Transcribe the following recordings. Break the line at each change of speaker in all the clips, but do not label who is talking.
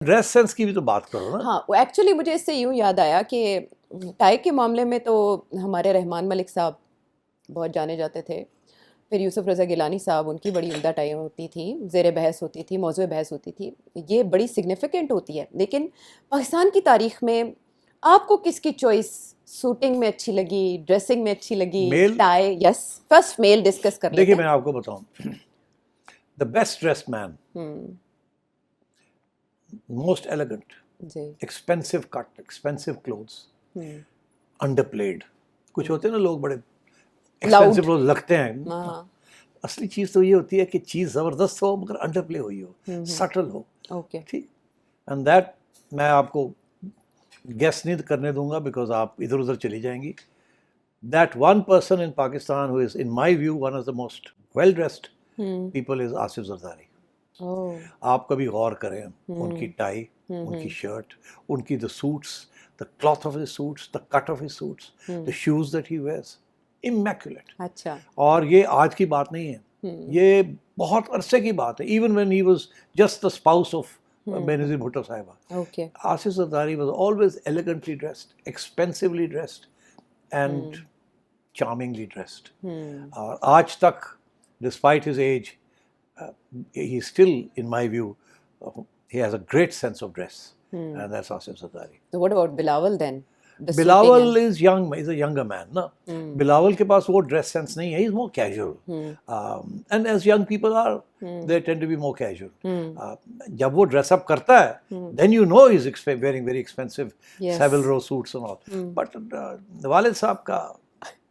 Dress sense की भी तो बात करो ना।
हाँ, एक्चुअली मुझे इससे यूँ याद आया कि टाई के मामले में तो हमारे रहमान मलिक साहब बहुत जाने जाते थे। फिर यूसुफ रज़ा गिलानी साहब, उनकी बड़ी उम्दा टाई होती थी, ज़ेर बहस होती थी, मौज़ूए बहस होती थी। ये बड़ी सिग्निफिकेंट होती है। लेकिन पाकिस्तान की तारीख में आपको किसकी चॉइस सूटिंग में अच्छी लगी, ड्रेसिंग में अच्छी लगी,
male,
tie? Yes, first male discuss कर
देखिए
लेते
मैं
हैं।
आपको बताऊं, the best dressed man,
hmm,
most elegant,
जी।
Expensive cut, expensive clothes,
hmm,
underplayed. कुछ होते हैं ना लोग बड़े
लाउड।
एक्सपेंसिव लोग लगते हैं ना।
हाँ।
असली चीज़ तो ये होती है कि चीज़ ज़बरदस्त हो मगर अंडरप्ले हुई हो, सटल हो।
ओके।
ठीक। एंड दैट मैं आपको गेस नहीं करने दूंगा बिकॉज आप इधर उधर चली जाएंगी। That one person in Pakistan who is in my view one of the most well dressed
hmm.
People is Asif Zardari.
Oh.
आप कभी गौर करें उनकी
हम्म।
टाई, उनकी
हम्म।
शर्ट, उनकी the suits, the cloth of his suits, the cut of his suits, the shoes that he wears, immaculate.
अच्छा।
और ये आज की बात नहीं है, ये बहुत अरसे की बात है। Even when he was just the spouse of Benazir Bhutto साहिबा,
okay.
Asif Zardari was always elegantly dressed, expensively dressed, and charmingly dressed. Aaj tak, despite his age, he still, in my view, he has a great sense of dress, and that's Asif Zardari.
So what about Bilawal then? The suiting
Bilawal
and
is young, he's a younger man. Na? Bilawal के पास वो dress sense नहीं है, he's more casual. And as young people are, they tend to be more casual. जब वो dress up करता है, then you know he's wearing very expensive
Yes.
Savile Row suits and all. But वालिद साहब का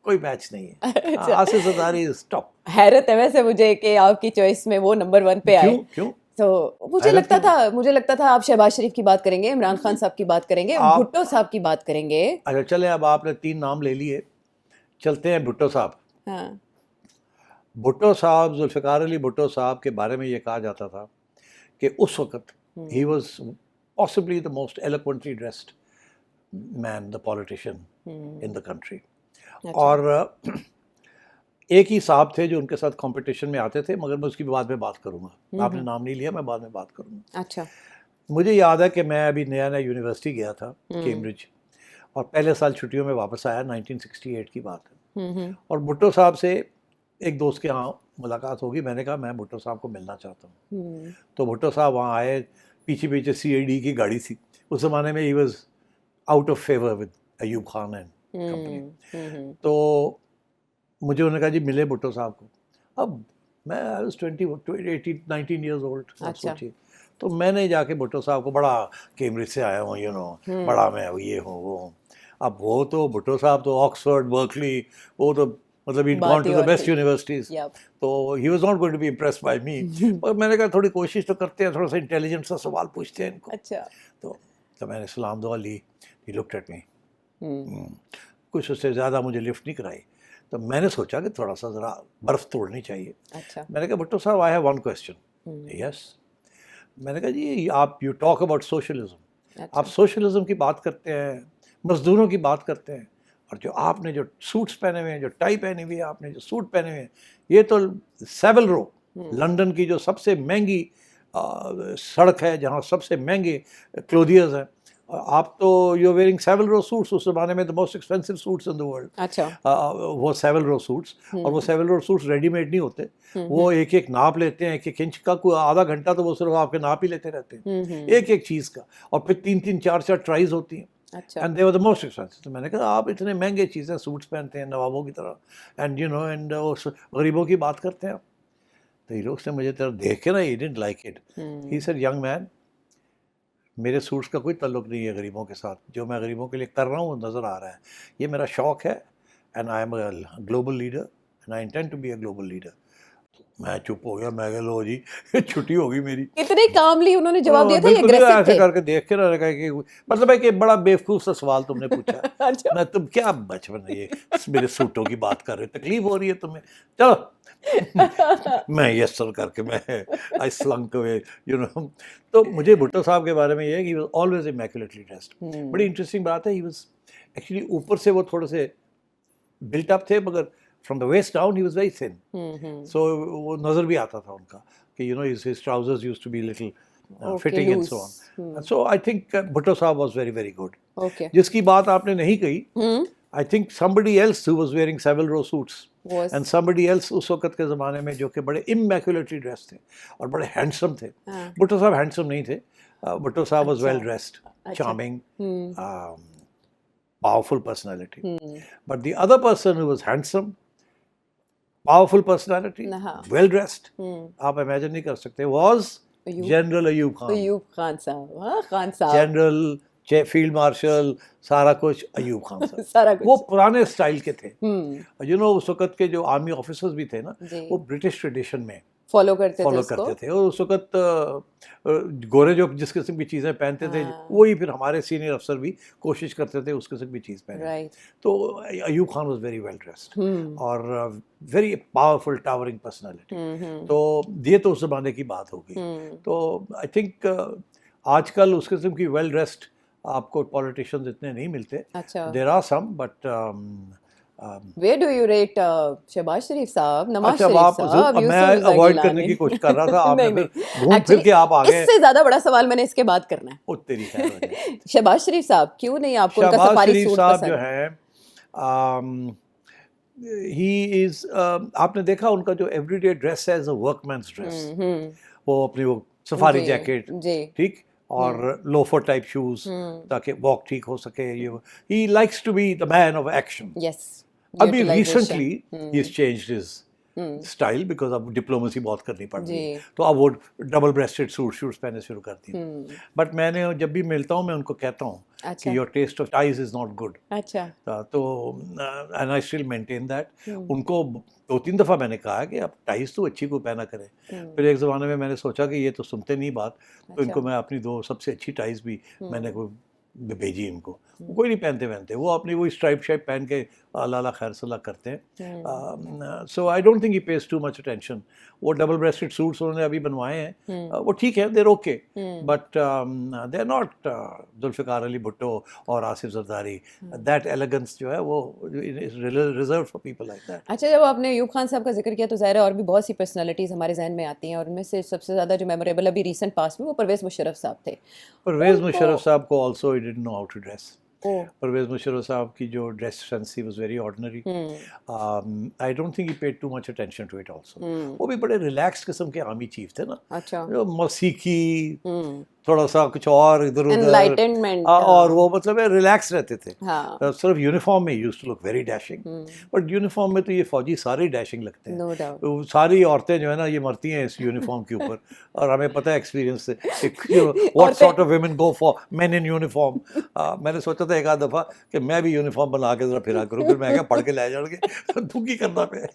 कोई मैच नहीं है। Asif Zardari is top.
हैरत है वैसे मुझे कि आपकी चॉइस में वो नंबर 1 पे आए।
क्यों क्यों?
तो
हैरत क्यों?
मुझे लगता था आप शहबाज शरीफ की बात करेंगे, इमरान खान साहब की बात करेंगे,
आप
भुट्टो साहब की बात करेंगे।
अच्छा चले, अब आपने 3 नाम ले लिए, चलते हैं भुट्टो साहब।
हाँ।
भुट्टो साहब, जुल्फ़िकार अली भुट्टो साहब के बारे में ये कहा जाता था कि उस वक्त he was possibly the most eloquently dressed man, the politician in the country. और एक ही साहब थे जो उनके साथ कंपटीशन में आते थे, मगर मैं उसकी बाद में बात करूँगा। आपने नाम नहीं लिया, मैं बाद में बात करूँगा।
अच्छा।
मुझे याद है कि मैं अभी नया नया यूनिवर्सिटी गया था, कैम्ब्रिज, और पहले साल छुट्टियों में वापस आया, 1968 की बात है। और भुट्टो साहब से एक दोस्त के यहाँ मुलाकात होगी। मैंने कहा मैं भुट्टो साहब को मिलना चाहता हूँ। तो भुट्टो साहब वहाँ आए, पीछे पीछे CID की गाड़ी थी। उस ज़माने में he was out of favour with Ayub Khan and company. तो मुझे उन्होंने कहा जी मिले भुट्टो साहब को। अब मैं आई वाज 19 ईयर्स ओल्ड। सोचिए, तो मैंने जाके भुट्टो साहब को, बड़ा कैम्ब्रिज से आया हूँ, बड़ा मैं ये हूँ वो हूँ। अब वो तो भुट्टो साहब तो ऑक्सफोर्ड, बर्कली, वो तो मतलब he'd gone to the best universities. तो he was not going to be impressed by me. और मैंने कहा थोड़ी कोशिश तो करते हैं, थोड़ा सा इंटेलिजेंट सा सवाल पूछते हैं इनको।
अच्छा।
तो मैंने सलाम दुआ ली। He looked at me. कुछ उससे ज़्यादा मुझे लिफ्ट नहीं कराई। तो मैंने सोचा कि थोड़ा सा ज़रा बर्फ़ तोड़नी चाहिए।
अच्छा।
मैंने कहा भुट्टो साहब, I have one question. Yes. मैंने कहा जी आप, यू टॉक अबाउट सोशलिज्म, आप सोशलिज्म की बात करते हैं, मज़दूरों की बात करते हैं, और जो आपने जो सूट्स पहने हुए हैं, जो टाई पहनी हुई है, आपने जो सूट पहने हुए हैं, ये तो सेविल रो, लंदन की जो सबसे महंगी सड़क है, जहाँ सबसे महंगे क्लोथियर्स हैं, आप तो you wearing Savile Row suits. उस जमाने में the most expensive suits in the world.
अच्छा।
वो सेविल रो सूट्स, और वो सेविल रो सूट्स रेडीमेड नहीं होते, वो एक एक नाप लेते हैं, एक एक इंच का, कोई आधा घंटा तो वो सिर्फ आपके नाप ही लेते रहते हैं, एक एक चीज़ का, और फिर 3-3 4-4 ट्राइज होती हैं।
अच्छा।
And they were the most expensive. तो मैंने कहा आप इतने महंगे चीज़ें सूट्स पहनते हैं नवाबों की तरह, एंड एंड गरीबों की बात करते हैं। तो ये लोग से मुझे तरह देख के ना, he didn't like it. He said young man, मेरे सूट्स का कोई ताल्लुक नहीं है गरीबों के साथ। जो मैं गरीबों के लिए कर रहा हूँ वो नज़र आ रहा है, ये मेरा शौक़ है, and I am a global leader and I intend to be a global leader. मैं चुप हो गया, मैं कहा लो जी छुट्टी होगी मेरी।
कितने कामली उन्होंने जवाब दिया था, ये
बिल्कुल
एग्रेसिव
ऐसे
थे।
करके देख के ना कहा कि मतलब है कि बड़ा बेवकूफ़ सा सवाल तुमने पूछा।
अच्छा।
मैं, तुम क्या बचपन में ये मेरे सूटों की बात कर रहे हो, तकलीफ हो रही है तुम्हें, चलो। मैं यस सर करके मैं आई स्लंक अवे, तो मुझे भुट्टो साहब के बारे में ये है कि ही वाज ऑलवेज इमैक्युलेटली ड्रेस्ड। बड़ी इंटरेस्टिंग बात है, ही वाज एक्चुअली, ऊपर से वो थोड़े से बिल्ट अप थे, मगर from the waist down he was very thin. So वो नज़र भी आता था उनका कि his trousers used to be little
Okay,
fitting and so
loose.
on. So I think Bhutto Saab was very, very good.
Okay.
जिसकी बात आपने नहीं कही,
Hmm.
I think somebody else who was wearing Savile Row suits
Was.
and somebody else उस वक्त के ज़माने में जो कि बड़े immaculately dressed थे और बड़े handsome थे.
हाँ.
Bhutto Saab handsome नहीं थे. Bhutto Saab was
अच्छा.
well dressed,
अच्छा.
charming,
Hmm.
powerful personality.
Hmm.
But the other person who was handsome, powerful personality,
हाँ.
well dressed,
Hmm.
आप imagine नहीं कर सकते, was
Ayub.
General Ayub Khan.
Ayub Khan साहब. हाँ, खान साहब.
जनरल, फील्ड मार्शल, सारा कुछ अयूब खान साहब.
सारा कुछ.
वो पुराने स्टाइल के थे.
Hmm.
उस वक्त के जो आर्मी ऑफिसर्स भी थे ना,
जी.
वो ब्रिटिश ट्रेडिशन में
फॉलो करते थे
फॉलो
उसको.
करते थे. और उस वक्त गोरे जो जिस किस्म की चीज़ें पहनते थे,
हाँ.
वही फिर हमारे सीनियर अफसर भी कोशिश करते थे उस किस्म की चीज़ पहने.
Right.
तो Ayub Khan was very well dressed
Hmm.
और very powerful towering personality.
Hmm.
तो ये तो उस ज़माने की बात होगी.
Hmm.
तो आई थिंक आजकल उस किस्म की वेल ड्रेस्ड आपको पॉलिटिशियंस इतने नहीं मिलते.
अच्छा.
There are some but
Where do you rate Shahbaz Sharif साहब, नवाज
अच्छा,
शरीफ
आप
साहब,
मैं
यूसुफ रज़ा
अवॉइड करने
गिलानी?
की कोशिश कर रहा था. आपने
नहीं,
फिर
नहीं.
घूम फिर
Actually,
के आप आ गए.
इससे ज्यादा बड़ा सवाल मैंने इसके बाद करना है.
ओ तेरी खैर हो जाए.
शहबाज शरीफ साहब, क्यों नहीं आपको उनका
शहबाज
सफारी
शरीफ
सूट
साहब
पसंद?
जो है, ही इज, आपने देखा उनका जो एवरीडे ड्रेस है as a workman's dress.
Hmm.
वो अपनी वो सफारी
जी,
जैकेट,
जी.
ठीक, और लोफर टाइप शूज, ताकि वॉक ठीक हो सके. ये ही likes to be the man of action.
Yes.
अभी
Utilization.
रिसेंटली ही चेंज्ड हिज स्टाइल बिकॉज अब डिप्लोमेसी बहुत करनी पड़ रही है.
जी.
तो अब वो डबल ब्रेस्टेड शूट्स पहनने शुरू कर दी.
हम्म.
बट मैंने जब भी मिलता हूँ मैं उनको कहता हूँ
अच्छा.
कि your taste of ties is not good.
अच्छा.
तो and I still maintain that. उनको 2-3 दफ़ा मैंने कहा कि आप टाइज तो अच्छी को पहना करें. फिर एक ज़माने में मैंने सोचा कि ये तो सुनते नहीं बात, तो इनको मैं अपनी 2 सबसे अच्छी टाइज भी मैंने को भेजी इनको. कोई नहीं पहनते वो अपनी वही स्ट्राइप शाइप पहन के लाला खैर सलाह करते हैं. So I don't think he pays too much attention. वो डबल ब्रेस्टेड सूट्स उन्होंने अभी बनवाए हैं, वो ठीक है, there okay, but they are not Zulfikar Ali Bhutto और आसिफ जरदारी. दैट एलिगेंस जो है वो is reserve for people like that.
अच्छा, जब आपने अयूब खान साहब का जिक्र किया तो ज़ाहिर है और भी बहुत सी पर्सनालिटीज़ हमारे जहन में आती हैं, और उनमें से सबसे ज़्यादा जो मेमोरेबल अभी रीसेंट पास्ट में वो परवेज़ मुशर्रफ साहब थे.
परवेज़ मुशर्रफ साहब को also he didn't know how to dress.
Oh.
Pervez Musharraf साहब की जो dress sense he was very ordinary. I don't think he paid too much attention to it also. वो भी बड़े रिलैक्स किस्म के आर्मी चीफ थे ना,
अच्छा.
जो मौसीकी, थोड़ा सा कुछ और इधर उधर,
Enlightenment.
और वो मतलब रिलैक्स रहते थे.
हाँ.
सिर्फ यूनिफॉर्म में used to look very dashing. But uniform में तो ये फौजी सारे डैशिंग लगते हैं.
No doubt.
तो सारी औरतें जो है ना ये मरती हैं इस यूनिफॉर्म के ऊपर. और हमें पता है एक्सपीरियंस से what sort of women go for main in uniform. मैंने सोचा था एक आध दफ़ा कि मैं भी यूनिफॉर्म बना के ज़रा फिरा करूँ, फिर मैं क्या पढ़ के ले जाऊँगे दुखी करना पे.